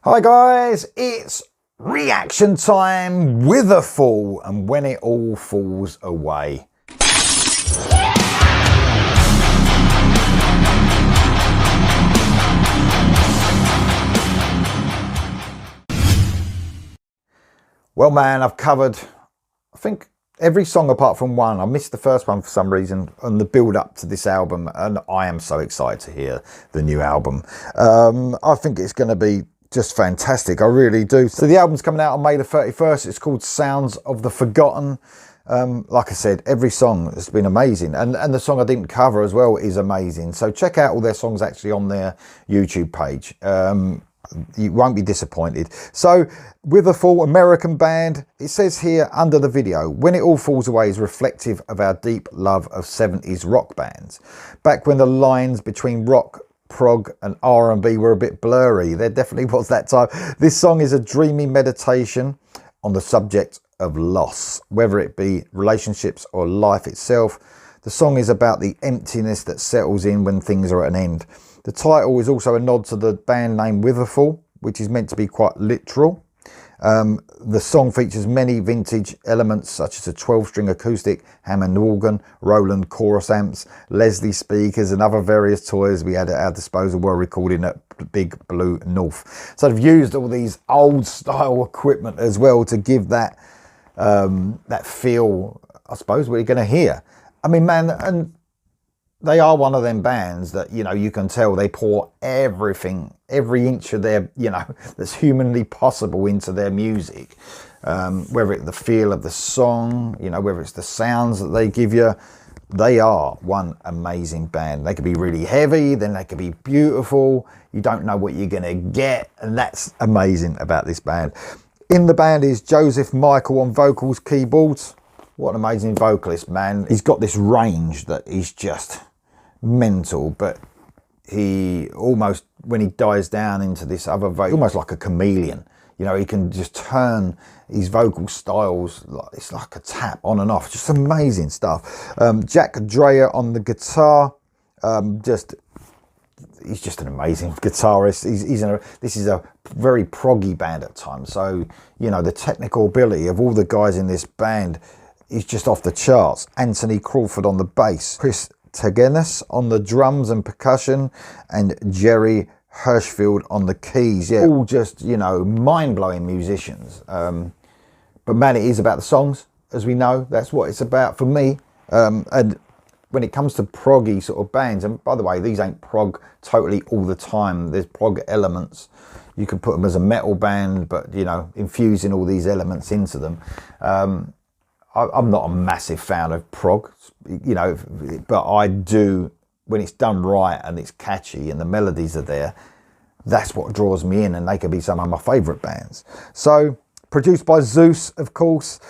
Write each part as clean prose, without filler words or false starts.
Hi guys, it's reaction time, Witherfall, and when it all falls away. Well man, I've covered, I think, every song apart from one. I missed the first one for some reason on the build up to this album, and I am so excited to hear the new album. I think it's going to be just fantastic, I really do. So the album's coming out on May the 31st. It's called Sounds of the Forgotten. Like I said, every song has been amazing, and the song I didn't cover as well is amazing. So check out all their songs actually on their YouTube page. You won't be disappointed. So Witherfall, American band. It says here under the video, when it all falls away is reflective of our deep love of 70s rock bands. Back when the lines between rock, prog and R&B were a bit blurry. There definitely was that time. This song is a dreamy meditation on the subject of loss, whether it be relationships or life itself. The song is about the emptiness that settles in when things are at an end. The title is also a nod to the band name Witherfall, which is meant to be quite literal. The song features many vintage elements such as a 12-string acoustic, Hammond organ, Roland chorus amps, Leslie speakers and other various toys we had at our disposal while recording at Big Blue North. So they've used all these old style equipment as well to give that that feel, I suppose, what you're going to hear. I mean, man, and they are one of them bands that, you know, you can tell they pour everything, every inch of their, you know, that's humanly possible into their music. Whether it's the feel of the song, you know, whether it's the sounds that they give you, they are one amazing band. They could be really heavy, then they could be beautiful. You don't know what you're going to get, and that's amazing about this band. In the band is Joseph Michael on vocals, keyboards. What an amazing vocalist, man. He's got this range that is just mental, but he almost, when he dies down into this other vocal, almost like a chameleon, you know, he can just turn his vocal styles, it's like a tap on and off, just amazing stuff. Jack Dreyer on the guitar, he's just an amazing guitarist. This is a very proggy band at times, so, you know, the technical ability of all the guys in this band is just off the charts. Anthony Crawford on the bass, Chris Tagenis on the drums and percussion, and Jerry Hirschfield on the keys. Yeah, all just, you know, mind-blowing musicians. But man, it is about the songs, as we know. That's what it's about for me. And when it comes to proggy sort of bands, and by the way, these ain't prog totally all the time. There's prog elements. You could put them as a metal band, but, you know, infusing all these elements into them. I'm not a massive fan of prog, you know, but I do, when it's done right and it's catchy and the melodies are there, that's what draws me in, and they could be some of my favourite bands. So, produced by Zeus, of course,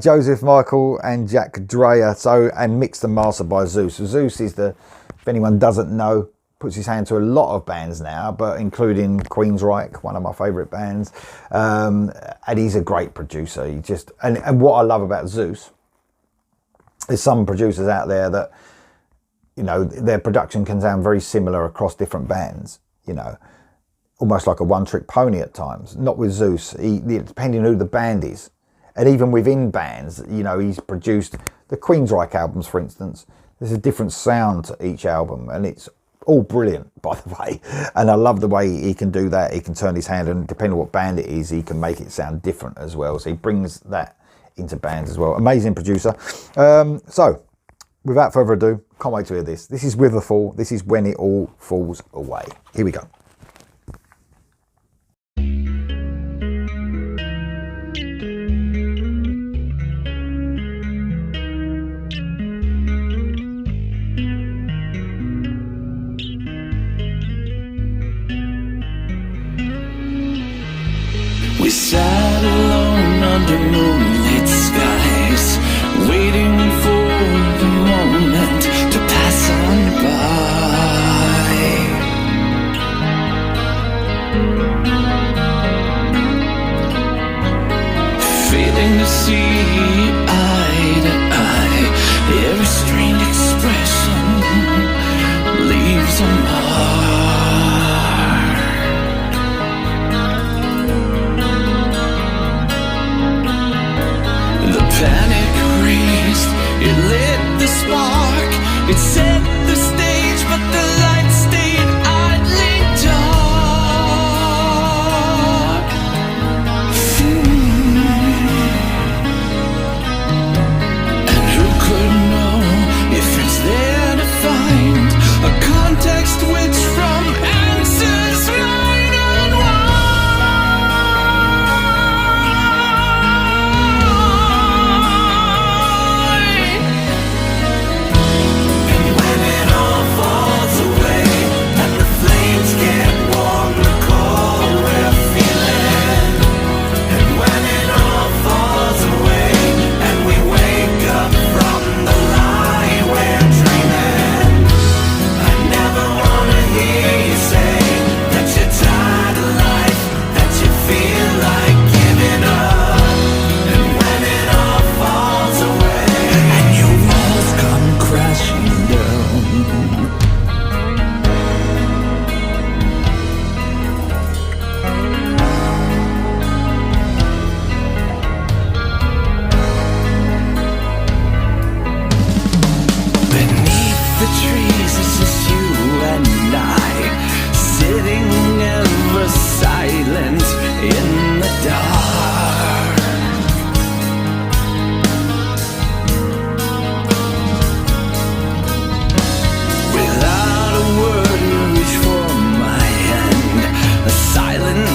Joseph Michael and Jack Dreyer, and mixed and mastered by Zeus. Zeus is the, if anyone doesn't know, puts his hand to a lot of bands now, but including Queensryche, one of my favourite bands, and he's a great producer. He just, and what I love about Zeus, there's some producers out there that, you know, their production can sound very similar across different bands, you know, almost like a one-trick pony at times. Not with Zeus, depending on who the band is. And even within bands, you know, he's produced the Queensryche albums, for instance. There's a different sound to each album, and it's all brilliant, by the way. And I love the way he can do that. He can turn his hand, and depending on what band it is, he can make it sound different as well. So he brings that into bands as well. Amazing producer. So without further ado, can't wait to hear this. This is Witherfall. This is When It All Falls Away. Here we go. We sat alone under moonlit skies, waiting for the moment to pass on by. Failing to see eye to eye, every strange expression leaves a mark.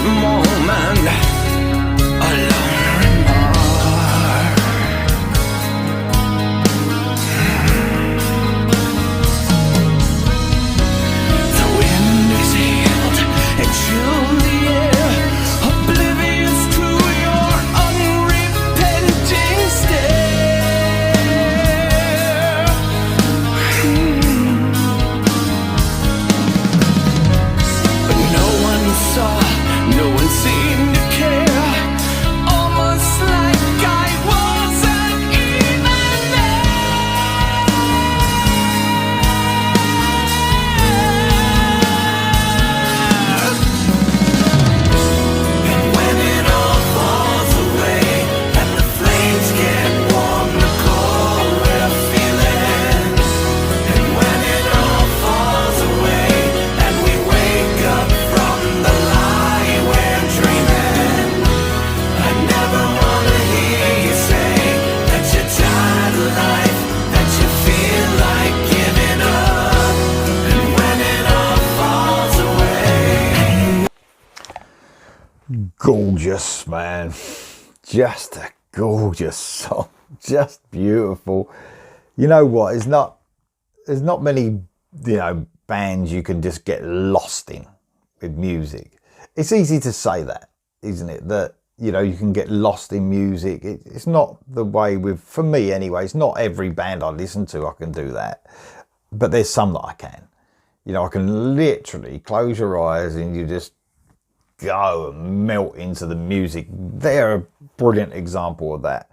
moment, a lone remark. The wind exhaled and chilled the air, oblivious to your unrepenting stare. But no one saw, no one seemed to care, almost like I wasn't even there. And when it all falls away and the flames get warm, the cold we're feeling. And when it all falls away and we wake up from the lie we're dreaming, I never wanna hear you say that you're tired of life, that you feel like giving up. And when it all falls away. Gorgeous, man. Just a gorgeous song. Just beautiful. You know what? There's not many, bands you can just get lost in with music. It's easy to say that, isn't it? That, you can get lost in music. It's not the way for me anyway, it's not every band I listen to I can do that. But there's some that I can. I can literally close your eyes and you just go and melt into the music. They're a brilliant example of that.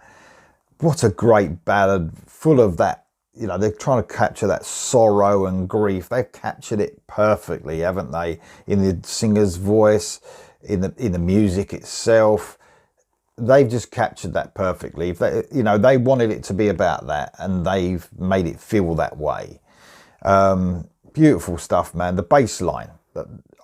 What a great ballad, full of that. They're trying to capture that sorrow and grief. They've captured it perfectly, haven't they? In the singer's voice, in the music itself. They've just captured that perfectly. If they wanted it to be about that, and they've made it feel that way. Beautiful stuff, man. The bass line.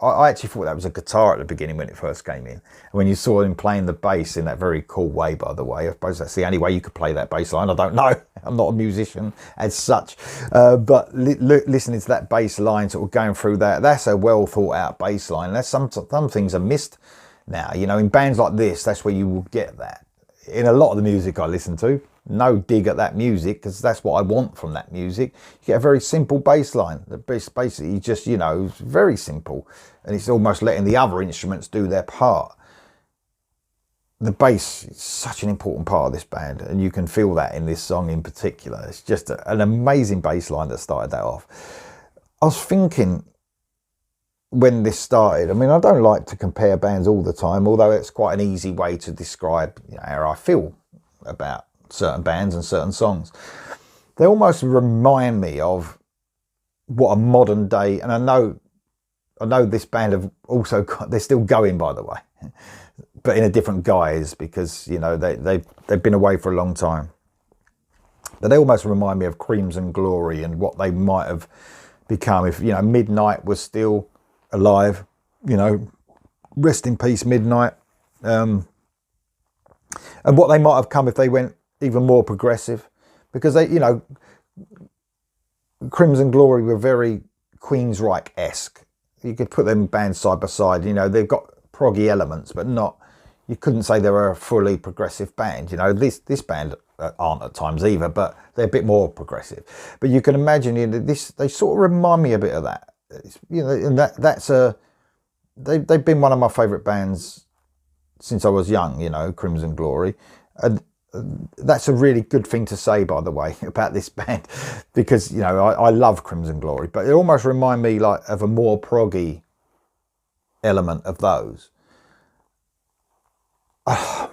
I actually thought that was a guitar at the beginning when it first came in. And when you saw him playing the bass in that very cool way, by the way, I suppose that's the only way you could play that bass line. I don't know. I'm not a musician as such. But listening to that bass line sort of going through that's a well thought out bass line. That's some things are missed now. In bands like this, that's where you will get that. In a lot of the music I listen to, no dig at that music, because that's what I want from that music. You get a very simple bass line. It's basically just, it's very simple. And it's almost letting the other instruments do their part. The bass is such an important part of this band, and you can feel that in this song in particular. It's just an amazing bass line that started that off. I was thinking when this started, I don't like to compare bands all the time, although it's quite an easy way to describe how I feel about certain bands and certain songs. They almost remind me of what a modern day, and I know this band have also they're still going, by the way, but in a different guise, because they've been away for a long time. But they almost remind me of Crimson Glory and what they might have become if Midnight was still alive. Rest in peace, Midnight. And what they might have come if they went even more progressive, because they, Crimson Glory were very Queensryche-esque. You could put them bands side by side. They've got proggy elements, but not. You couldn't say they were a fully progressive band. This band aren't at times either, but they're a bit more progressive. But you can imagine, this they sort of remind me a bit of that. And they've been one of my favourite bands since I was young. Crimson Glory, and that's a really good thing to say, by the way, about this band, because I love Crimson Glory, but it almost remind me like of a more proggy element of those.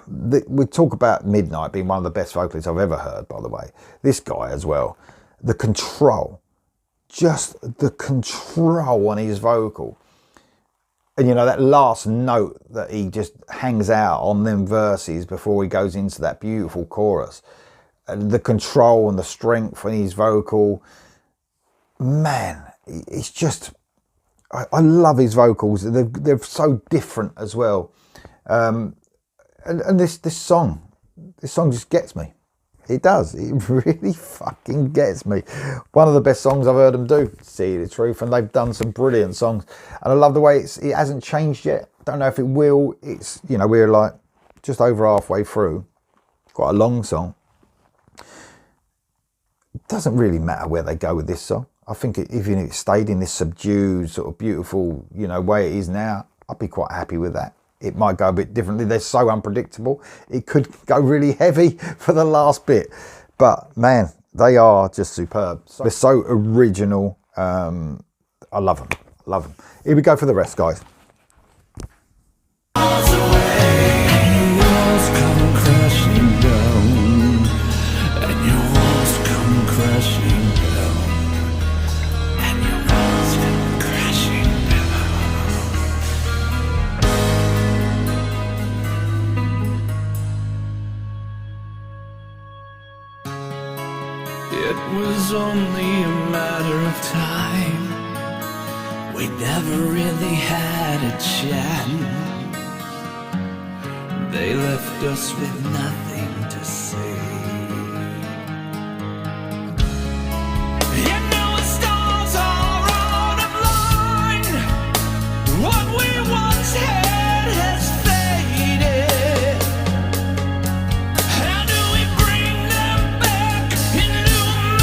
We talk about Midnight being one of the best vocalists I've ever heard, by the way. This guy as well, the control, just the control on his vocal. And that last note that he just hangs out on them verses before he goes into that beautiful chorus. And the control and the strength in his vocal. Man, it's just... I love his vocals. They're so different as well. And this song just gets me. It does. It really fucking gets me. One of the best songs I've heard them do, to see the truth. And they've done some brilliant songs. And I love the way it hasn't changed yet. don't know if it will. It's, you know, we're like just over halfway through. Quite a long song. It doesn't really matter where they go with this song. I think if it stayed in this subdued, sort of beautiful, you know, way it is now, I'd be quite happy with that. It might go a bit differently. They're so unpredictable. It could go really heavy for the last bit. But man, they are just superb. They're so original. I love them. Love them. Here we go for the rest, guys. It was only a matter of time. We never really had a chance. They left us with nothing to say. And now the stars are out of line. What we once had has faded. How do we bring them back, illuminate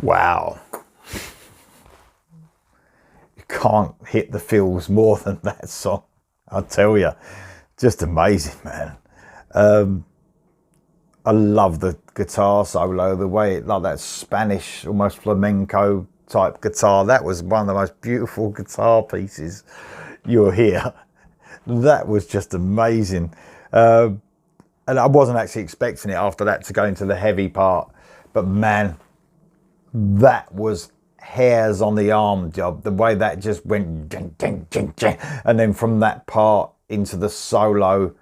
Wow. You can't hit the feels more than that song. I'll tell you. Just amazing, man. I love the guitar solo, the way it, like that Spanish, almost flamenco type guitar. That was one of the most beautiful guitar pieces you'll hear. That was just amazing. And I wasn't actually expecting it after that to go into the heavy part. But man, that was hairs on the arm job. The way that just went, ding, ding, ding, ding. And then from that part into the solo.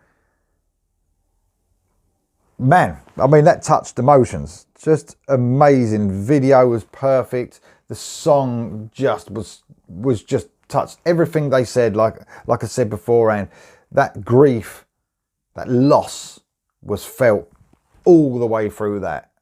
Man, I mean, that touched emotions. Just amazing. Video was perfect. The song just was just touched. Everything they said, like I said beforehand, that grief, that loss was felt all the way through that.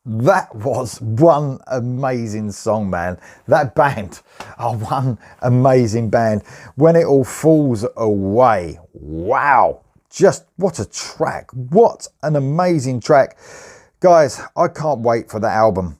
That was one amazing song, man. That band are one amazing band. When It All Falls Away. Wow. Just what a track. What an amazing track. Guys, I can't wait for that album.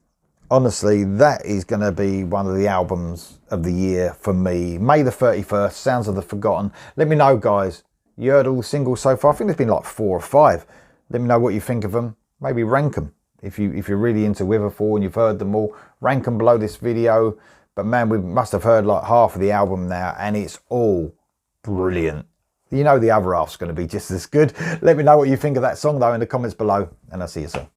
Honestly, that is going to be one of the albums of the year for me. May the 31st, Sounds of the Forgotten. Let me know, guys. You heard all the singles so far? I think there's been like 4 or 5. Let me know what you think of them. Maybe rank them if you're really into Witherfall and you've heard them all, rank them below this video. But man, we must have heard like half of the album now, and it's all brilliant. You know the other half's going to be just as good. Let me know what you think of that song though in the comments below, and I'll see you soon.